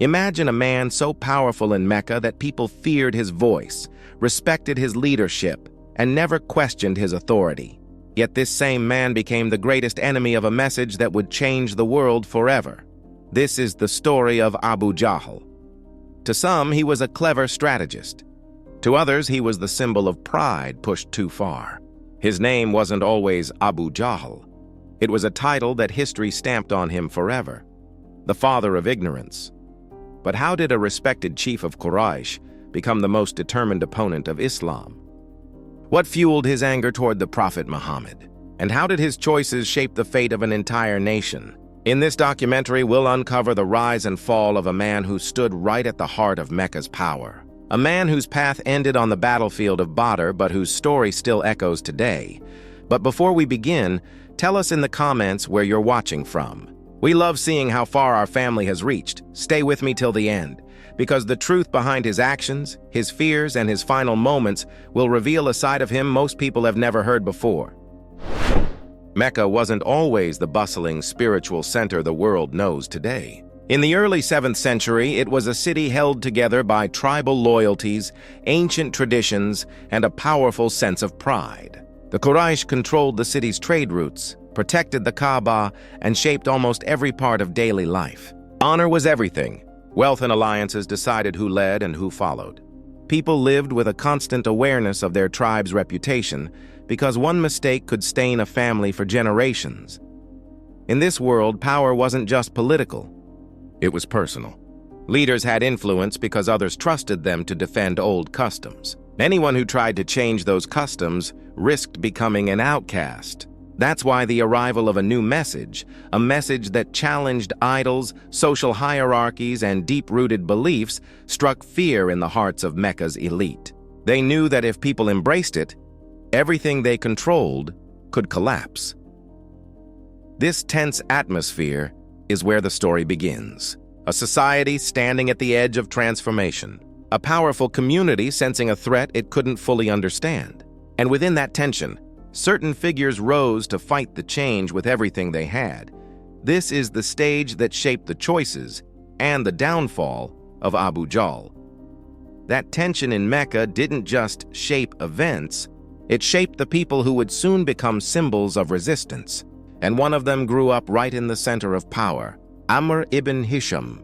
Imagine a man so powerful in Mecca that people feared his voice, respected his leadership, and never questioned his authority. Yet this same man became the greatest enemy of a message that would change the world forever. This is the story of Abu Jahl. To some, he was a clever strategist. To others, he was the symbol of pride pushed too far. His name wasn't always Abu Jahl. It was a title that history stamped on him forever, the father of ignorance. But how did a respected chief of Quraysh become the most determined opponent of Islam? What fueled his anger toward the Prophet Muhammad? And how did his choices shape the fate of an entire nation? In this documentary, we'll uncover the rise and fall of a man who stood right at the heart of Mecca's power. A man whose path ended on the battlefield of Badr, but whose story still echoes today. But before we begin, tell us in the comments where you're watching from. We love seeing how far our family has reached. Stay with me till the end, because the truth behind his actions, his fears, and his final moments will reveal a side of him most people have never heard before. Mecca wasn't always the bustling spiritual center the world knows today. In the early 7th century, it was a city held together by tribal loyalties, ancient traditions, and a powerful sense of pride. The Quraysh controlled the city's trade routes, protected the Kaaba, and shaped almost every part of daily life. Honor was everything. Wealth and alliances decided who led and who followed. People lived with a constant awareness of their tribe's reputation because one mistake could stain a family for generations. In this world, power wasn't just political. It was personal. Leaders had influence because others trusted them to defend old customs. Anyone who tried to change those customs risked becoming an outcast. That's why the arrival of a new message, a message that challenged idols, social hierarchies, and deep-rooted beliefs, struck fear in the hearts of Mecca's elite. They knew that if people embraced it, everything they controlled could collapse. This tense atmosphere is where the story begins. A society standing at the edge of transformation. A powerful community sensing a threat it couldn't fully understand. And within that tension, certain figures rose to fight the change with everything they had. This is the stage that shaped the choices and the downfall of Abu Jahl. That tension in Mecca didn't just shape events, it shaped the people who would soon become symbols of resistance. And one of them grew up right in the center of power. Amr ibn Hisham,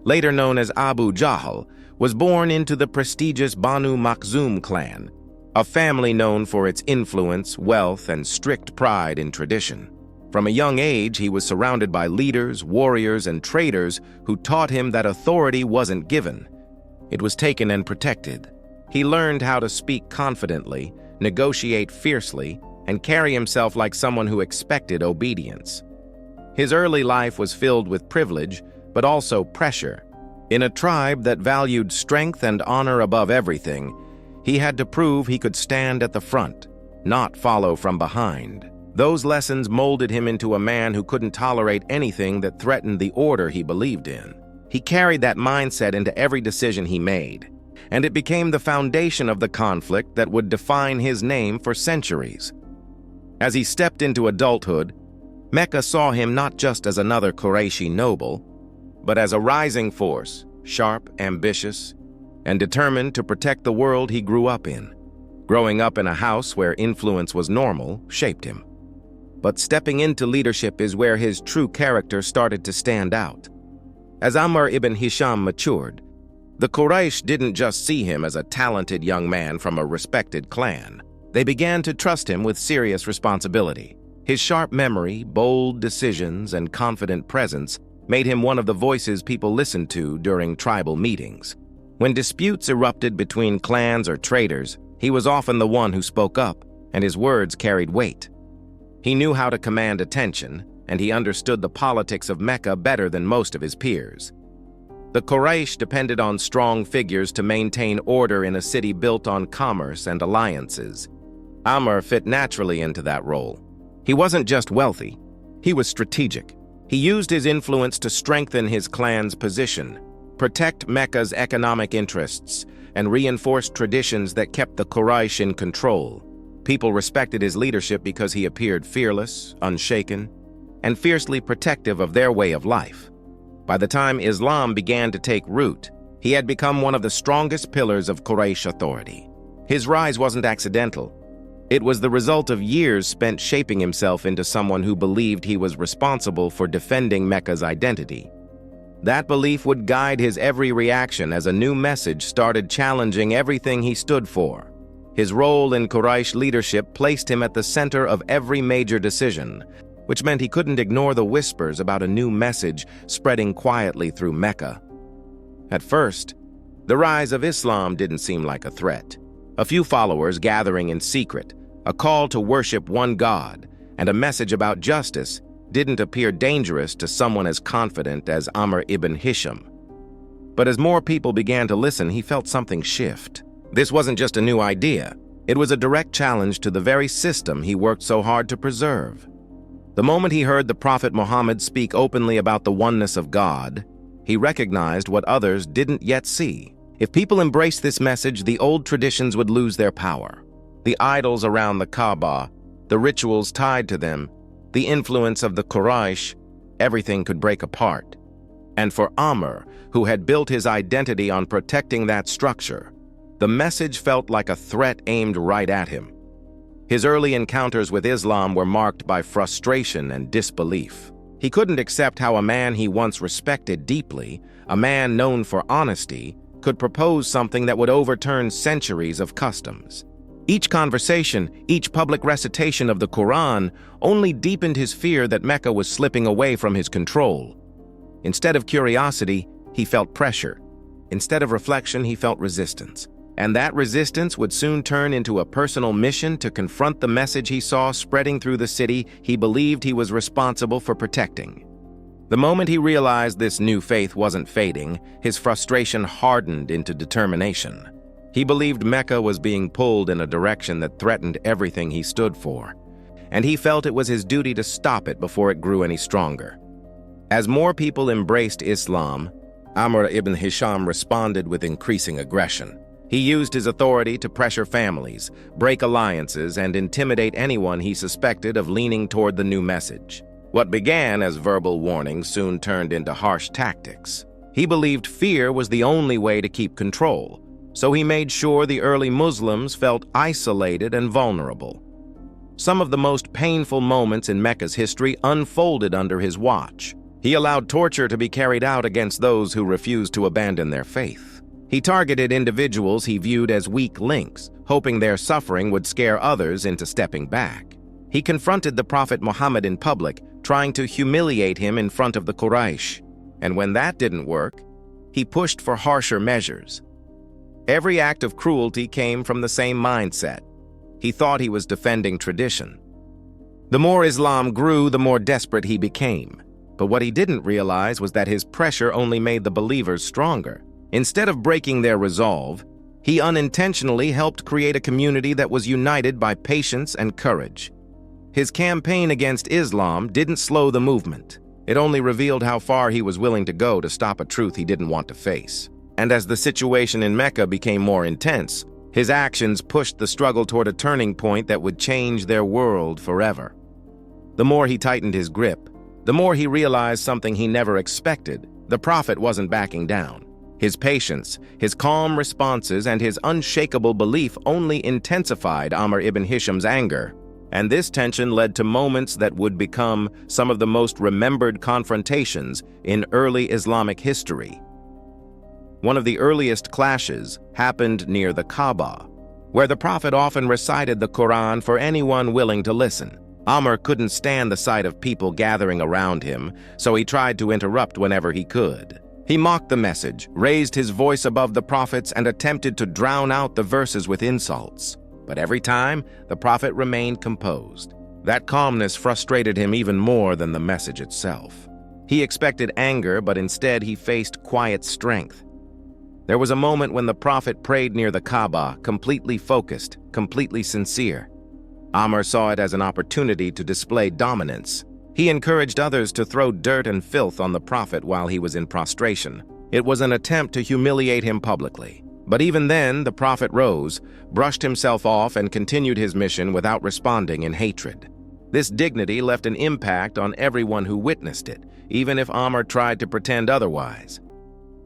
later known as Abu Jahl, was born into the prestigious Banu Makhzum clan, a family known for its influence, wealth, and strict pride in tradition. From a young age, he was surrounded by leaders, warriors, and traders who taught him that authority wasn't given. It was taken and protected. He learned how to speak confidently, negotiate fiercely, and carry himself like someone who expected obedience. His early life was filled with privilege, but also pressure. In a tribe that valued strength and honor above everything, he had to prove he could stand at the front, not follow from behind. Those lessons molded him into a man who couldn't tolerate anything that threatened the order he believed in. He carried that mindset into every decision he made, and it became the foundation of the conflict that would define his name for centuries. As he stepped into adulthood, Mecca saw him not just as another Qurayshi noble, but as a rising force, sharp, ambitious, and determined to protect the world he grew up in. Growing up in a house where influence was normal shaped him. But stepping into leadership is where his true character started to stand out. As Amr ibn Hisham matured, the Quraysh didn't just see him as a talented young man from a respected clan. They began to trust him with serious responsibility. His sharp memory, bold decisions, and confident presence made him one of the voices people listened to during tribal meetings. When disputes erupted between clans or traders, he was often the one who spoke up, and his words carried weight. He knew how to command attention, and he understood the politics of Mecca better than most of his peers. The Quraysh depended on strong figures to maintain order in a city built on commerce and alliances. Amr fit naturally into that role. He wasn't just wealthy, he was strategic. He used his influence to strengthen his clan's position, protect Mecca's economic interests, and reinforce traditions that kept the Quraysh in control. People respected his leadership because he appeared fearless, unshaken, and fiercely protective of their way of life. By the time Islam began to take root, he had become one of the strongest pillars of Quraysh authority. His rise wasn't accidental. It was the result of years spent shaping himself into someone who believed he was responsible for defending Mecca's identity. That belief would guide his every reaction as a new message started challenging everything he stood for. His role in Quraysh leadership placed him at the center of every major decision, which meant he couldn't ignore the whispers about a new message spreading quietly through Mecca. At first, the rise of Islam didn't seem like a threat. A few followers gathering in secret, a call to worship one God, and a message about justice didn't appear dangerous to someone as confident as Amr ibn Hisham. But as more people began to listen, he felt something shift. This wasn't just a new idea. It was a direct challenge to the very system he worked so hard to preserve. The moment he heard the Prophet Muhammad speak openly about the oneness of God, he recognized what others didn't yet see. If people embraced this message, the old traditions would lose their power. The idols around the Kaaba, the rituals tied to them, the influence of the Quraysh, everything could break apart. And for Amr, who had built his identity on protecting that structure, the message felt like a threat aimed right at him. His early encounters with Islam were marked by frustration and disbelief. He couldn't accept how a man he once respected deeply, a man known for honesty, could propose something that would overturn centuries of customs. Each conversation, each public recitation of the Quran only deepened his fear that Mecca was slipping away from his control. Instead of curiosity, he felt pressure. Instead of reflection, he felt resistance. And that resistance would soon turn into a personal mission to confront the message he saw spreading through the city he believed he was responsible for protecting. The moment he realized this new faith wasn't fading, his frustration hardened into determination. He believed Mecca was being pulled in a direction that threatened everything he stood for, and he felt it was his duty to stop it before it grew any stronger. As more people embraced Islam, Amr ibn Hisham responded with increasing aggression. He used his authority to pressure families, break alliances, and intimidate anyone he suspected of leaning toward the new message. What began as verbal warnings soon turned into harsh tactics. He believed fear was the only way to keep control, so he made sure the early Muslims felt isolated and vulnerable. Some of the most painful moments in Mecca's history unfolded under his watch. He allowed torture to be carried out against those who refused to abandon their faith. He targeted individuals he viewed as weak links, hoping their suffering would scare others into stepping back. He confronted the Prophet Muhammad in public, trying to humiliate him in front of the Quraysh. And when that didn't work, he pushed for harsher measures. Every act of cruelty came from the same mindset. He thought he was defending tradition. The more Islam grew, the more desperate he became. But what he didn't realize was that his pressure only made the believers stronger. Instead of breaking their resolve, he unintentionally helped create a community that was united by patience and courage. His campaign against Islam didn't slow the movement. It only revealed how far he was willing to go to stop a truth he didn't want to face. And as the situation in Mecca became more intense, his actions pushed the struggle toward a turning point that would change their world forever. The more he tightened his grip, the more he realized something he never expected. The Prophet wasn't backing down. His patience, his calm responses, and his unshakable belief only intensified Amr ibn Hisham's anger. And this tension led to moments that would become some of the most remembered confrontations in early Islamic history. One of the earliest clashes happened near the Kaaba, where the Prophet often recited the Quran for anyone willing to listen. Amr couldn't stand the sight of people gathering around him, so he tried to interrupt whenever he could. He mocked the message, raised his voice above the Prophet's, and attempted to drown out the verses with insults. But every time, the Prophet remained composed. That calmness frustrated him even more than the message itself. He expected anger, but instead he faced quiet strength. There was a moment when the Prophet prayed near the Kaaba, completely focused, completely sincere. Amr saw it as an opportunity to display dominance. He encouraged others to throw dirt and filth on the Prophet while he was in prostration. It was an attempt to humiliate him publicly. But even then, the Prophet rose, brushed himself off, and continued his mission without responding in hatred. This dignity left an impact on everyone who witnessed it, even if Amr tried to pretend otherwise.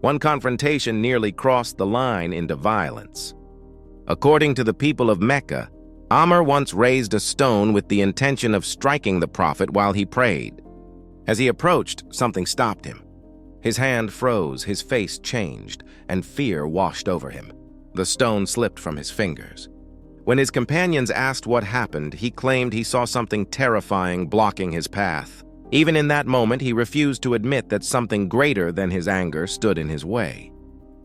One confrontation nearly crossed the line into violence. According to the people of Mecca, Amr once raised a stone with the intention of striking the Prophet while he prayed. As he approached, something stopped him. His hand froze, his face changed, and fear washed over him. The stone slipped from his fingers. When his companions asked what happened, he claimed he saw something terrifying blocking his path. Even in that moment, he refused to admit that something greater than his anger stood in his way.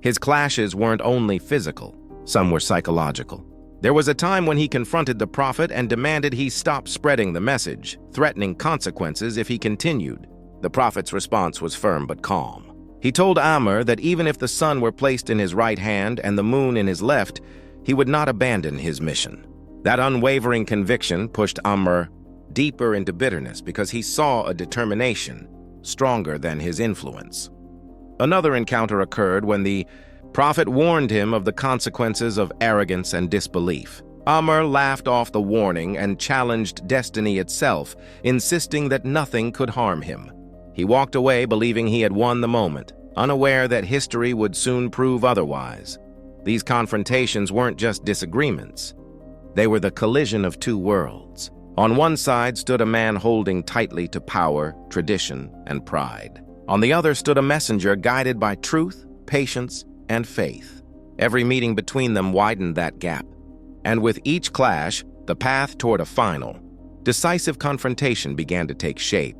His clashes weren't only physical, some were psychological. There was a time when he confronted the Prophet and demanded he stop spreading the message, threatening consequences if he continued. The Prophet's response was firm but calm. He told Amr that even if the sun were placed in his right hand and the moon in his left, he would not abandon his mission. That unwavering conviction pushed Amr deeper into bitterness because he saw a determination stronger than his influence. Another encounter occurred when the Prophet warned him of the consequences of arrogance and disbelief. Amr laughed off the warning and challenged destiny itself, insisting that nothing could harm him. He walked away believing he had won the moment, unaware that history would soon prove otherwise. These confrontations weren't just disagreements. They were the collision of two worlds. On one side stood a man holding tightly to power, tradition, and pride. On the other stood a messenger guided by truth, patience, and faith. Every meeting between them widened that gap. And with each clash, the path toward a final, decisive confrontation began to take shape.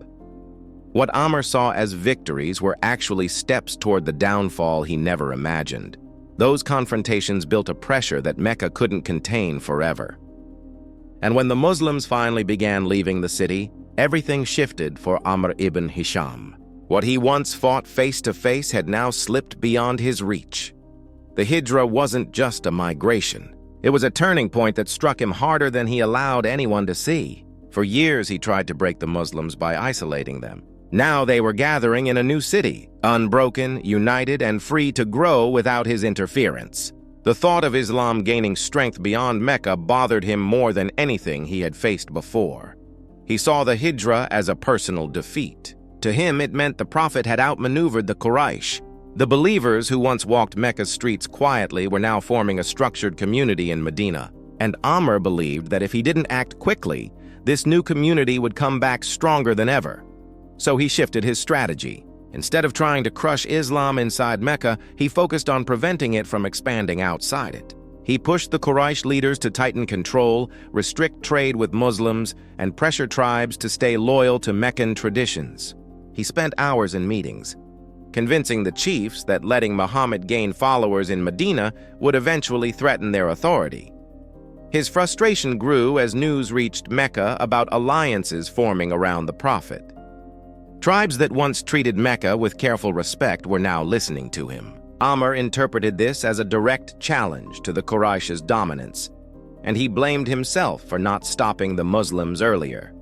What Amr saw as victories were actually steps toward the downfall he never imagined. Those confrontations built a pressure that Mecca couldn't contain forever. And when the Muslims finally began leaving the city, everything shifted for Amr ibn Hisham. What he once fought face-to-face had now slipped beyond his reach. The Hijra wasn't just a migration. It was a turning point that struck him harder than he allowed anyone to see. For years he tried to break the Muslims by isolating them. Now they were gathering in a new city, unbroken, united, and free to grow without his interference. The thought of Islam gaining strength beyond Mecca bothered him more than anything he had faced before. He saw the Hijra as a personal defeat. To him, it meant the Prophet had outmaneuvered the Quraysh. The believers who once walked Mecca's streets quietly were now forming a structured community in Medina. And Amr believed that if he didn't act quickly, this new community would come back stronger than ever. So he shifted his strategy. Instead of trying to crush Islam inside Mecca, he focused on preventing it from expanding outside it. He pushed the Quraysh leaders to tighten control, restrict trade with Muslims, and pressure tribes to stay loyal to Meccan traditions. He spent hours in meetings, convincing the chiefs that letting Muhammad gain followers in Medina would eventually threaten their authority. His frustration grew as news reached Mecca about alliances forming around the Prophet. Tribes that once treated Mecca with careful respect were now listening to him. Amr interpreted this as a direct challenge to the Quraysh's dominance, and he blamed himself for not stopping the Muslims earlier.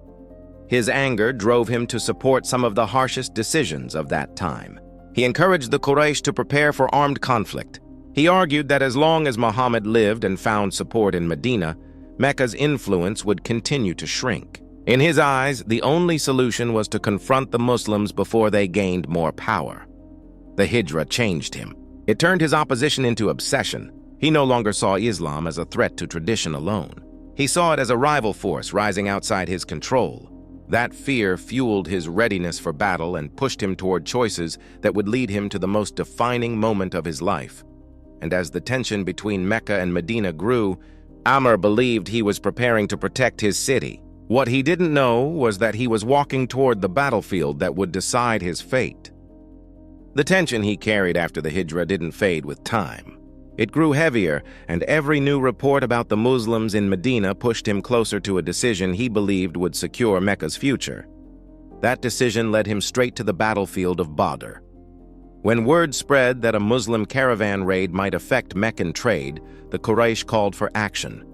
His anger drove him to support some of the harshest decisions of that time. He encouraged the Quraysh to prepare for armed conflict. He argued that as long as Muhammad lived and found support in Medina, Mecca's influence would continue to shrink. In his eyes, the only solution was to confront the Muslims before they gained more power. The Hijra changed him. It turned his opposition into obsession. He no longer saw Islam as a threat to tradition alone. He saw it as a rival force rising outside his control. That fear fueled his readiness for battle and pushed him toward choices that would lead him to the most defining moment of his life. And as the tension between Mecca and Medina grew, Amr believed he was preparing to protect his city. What he didn't know was that he was walking toward the battlefield that would decide his fate. The tension he carried after the Hijra didn't fade with time. It grew heavier, and every new report about the Muslims in Medina pushed him closer to a decision he believed would secure Mecca's future. That decision led him straight to the battlefield of Badr. When word spread that a Muslim caravan raid might affect Meccan trade, the Quraysh called for action.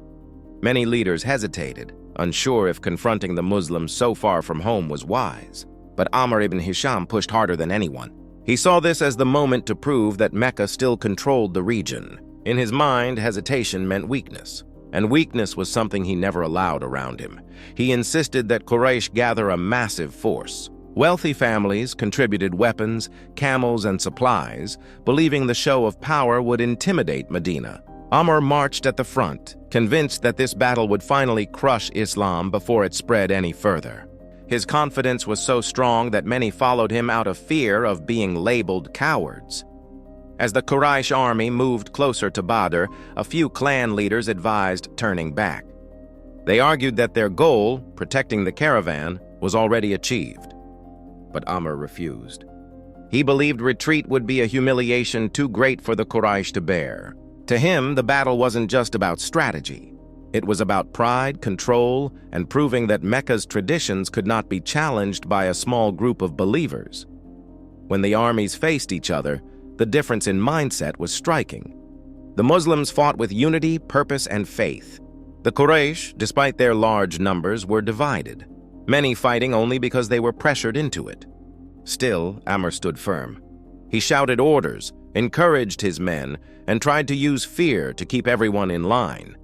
Many leaders hesitated, unsure if confronting the Muslims so far from home was wise. But Amr ibn Hisham pushed harder than anyone. He saw this as the moment to prove that Mecca still controlled the region. In his mind, hesitation meant weakness, and weakness was something he never allowed around him. He insisted that Quraysh gather a massive force. Wealthy families contributed weapons, camels, and supplies, believing the show of power would intimidate Medina. Amr marched at the front, convinced that this battle would finally crush Islam before it spread any further. His confidence was so strong that many followed him out of fear of being labeled cowards. As the Quraysh army moved closer to Badr, a few clan leaders advised turning back. They argued that their goal, protecting the caravan, was already achieved. But Amr refused. He believed retreat would be a humiliation too great for the Quraysh to bear. To him, the battle wasn't just about strategy. It was about pride, control, and proving that Mecca's traditions could not be challenged by a small group of believers. When the armies faced each other, the difference in mindset was striking. The Muslims fought with unity, purpose, and faith. The Quraysh, despite their large numbers, were divided, many fighting only because they were pressured into it. Still, Amr stood firm. He shouted orders, encouraged his men, and tried to use fear to keep everyone in line.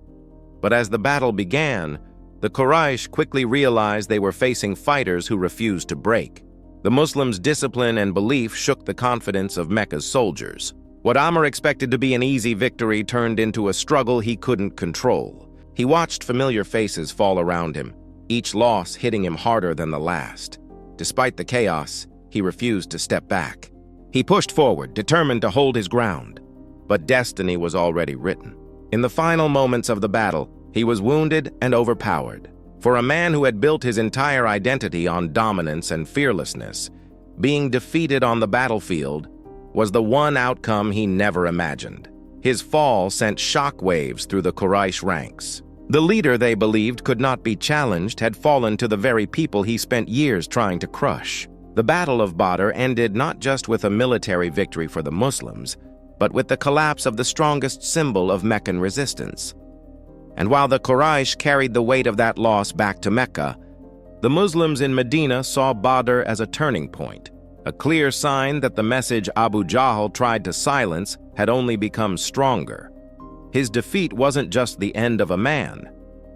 But as the battle began, the Quraysh quickly realized they were facing fighters who refused to break. The Muslims' discipline and belief shook the confidence of Mecca's soldiers. What Amr expected to be an easy victory turned into a struggle he couldn't control. He watched familiar faces fall around him, each loss hitting him harder than the last. Despite the chaos, he refused to step back. He pushed forward, determined to hold his ground. But destiny was already written. In the final moments of the battle, he was wounded and overpowered. For a man who had built his entire identity on dominance and fearlessness, being defeated on the battlefield was the one outcome he never imagined. His fall sent shockwaves through the Quraysh ranks. The leader they believed could not be challenged had fallen to the very people he spent years trying to crush. The Battle of Badr ended not just with a military victory for the Muslims, but with the collapse of the strongest symbol of Meccan resistance. And while the Quraysh carried the weight of that loss back to Mecca, the Muslims in Medina saw Badr as a turning point, a clear sign that the message Abu Jahl tried to silence had only become stronger. His defeat wasn't just the end of a man.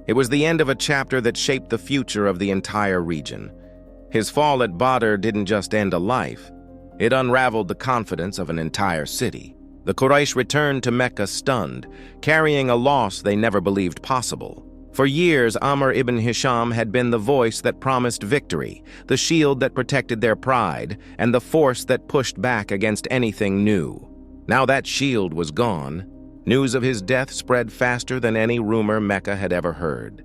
It was the end of a chapter that shaped the future of the entire region. His fall at Badr didn't just end a life. It unraveled the confidence of an entire city. The Quraysh returned to Mecca stunned, carrying a loss they never believed possible. For years, Amr ibn Hisham had been the voice that promised victory, the shield that protected their pride, and the force that pushed back against anything new. Now that shield was gone. News of his death spread faster than any rumor Mecca had ever heard.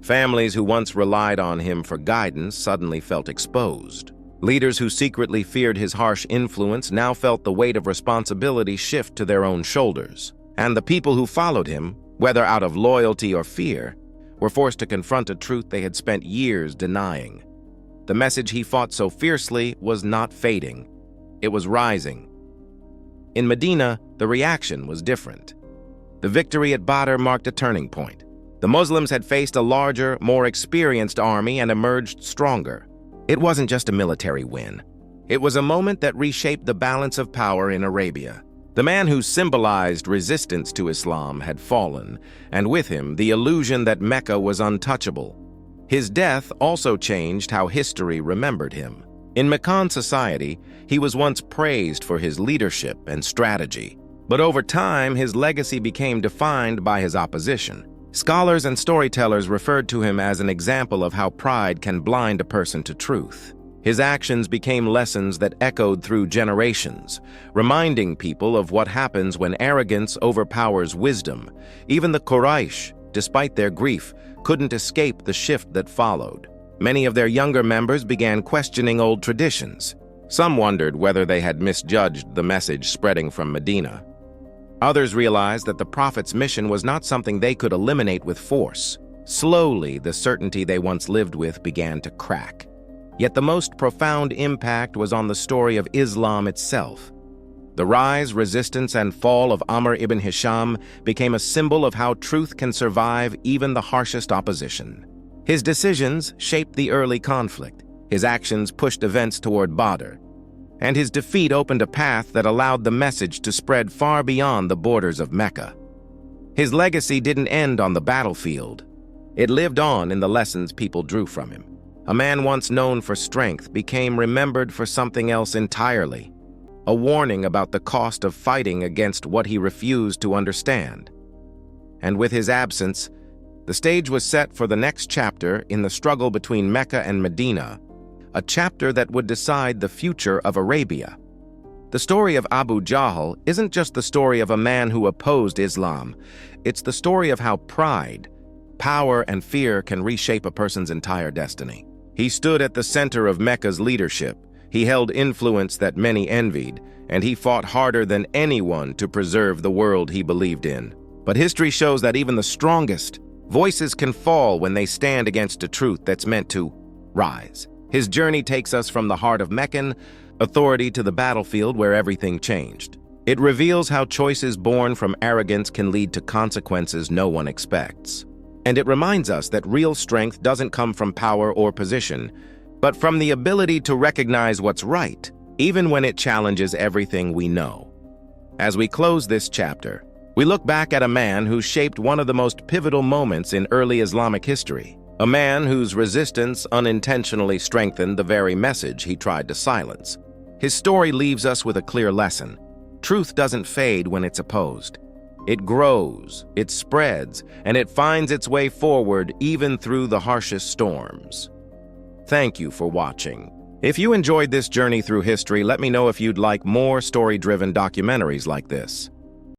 Families who once relied on him for guidance suddenly felt exposed. Leaders who secretly feared his harsh influence now felt the weight of responsibility shift to their own shoulders. And the people who followed him, whether out of loyalty or fear, were forced to confront a truth they had spent years denying. The message he fought so fiercely was not fading. It was rising. In Medina, the reaction was different. The victory at Badr marked a turning point. The Muslims had faced a larger, more experienced army and emerged stronger. It wasn't just a military win. It was a moment that reshaped the balance of power in Arabia. The man who symbolized resistance to Islam had fallen, and with him, the illusion that Mecca was untouchable. His death also changed how history remembered him. In Meccan society, he was once praised for his leadership and strategy. But over time, his legacy became defined by his opposition. Scholars and storytellers referred to him as an example of how pride can blind a person to truth. His actions became lessons that echoed through generations, reminding people of what happens when arrogance overpowers wisdom. Even the Quraysh, despite their grief, couldn't escape the shift that followed. Many of their younger members began questioning old traditions. Some wondered whether they had misjudged the message spreading from Medina. Others realized that the Prophet's mission was not something they could eliminate with force. Slowly, the certainty they once lived with began to crack. Yet the most profound impact was on the story of Islam itself. The rise, resistance, and fall of Amr ibn Hisham became a symbol of how truth can survive even the harshest opposition. His decisions shaped the early conflict. His actions pushed events toward Badr. And his defeat opened a path that allowed the message to spread far beyond the borders of Mecca. His legacy didn't end on the battlefield. It lived on in the lessons people drew from him. A man once known for strength became remembered for something else entirely, a warning about the cost of fighting against what he refused to understand. And with his absence, the stage was set for the next chapter in the struggle between Mecca and Medina, a chapter that would decide the future of Arabia. The story of Abu Jahl isn't just the story of a man who opposed Islam. It's the story of how pride, power, and fear can reshape a person's entire destiny. He stood at the center of Mecca's leadership. He held influence that many envied, and he fought harder than anyone to preserve the world he believed in. But history shows that even the strongest voices can fall when they stand against a truth that's meant to rise. His journey takes us from the heart of Meccan authority to the battlefield where everything changed. It reveals how choices born from arrogance can lead to consequences no one expects. And it reminds us that real strength doesn't come from power or position, but from the ability to recognize what's right, even when it challenges everything we know. As we close this chapter, we look back at a man who shaped one of the most pivotal moments in early Islamic history, a man whose resistance unintentionally strengthened the very message he tried to silence. His story leaves us with a clear lesson. Truth doesn't fade when it's opposed. It grows, it spreads, and it finds its way forward even through the harshest storms. Thank you for watching. If you enjoyed this journey through history, let me know if you'd like more story-driven documentaries like this.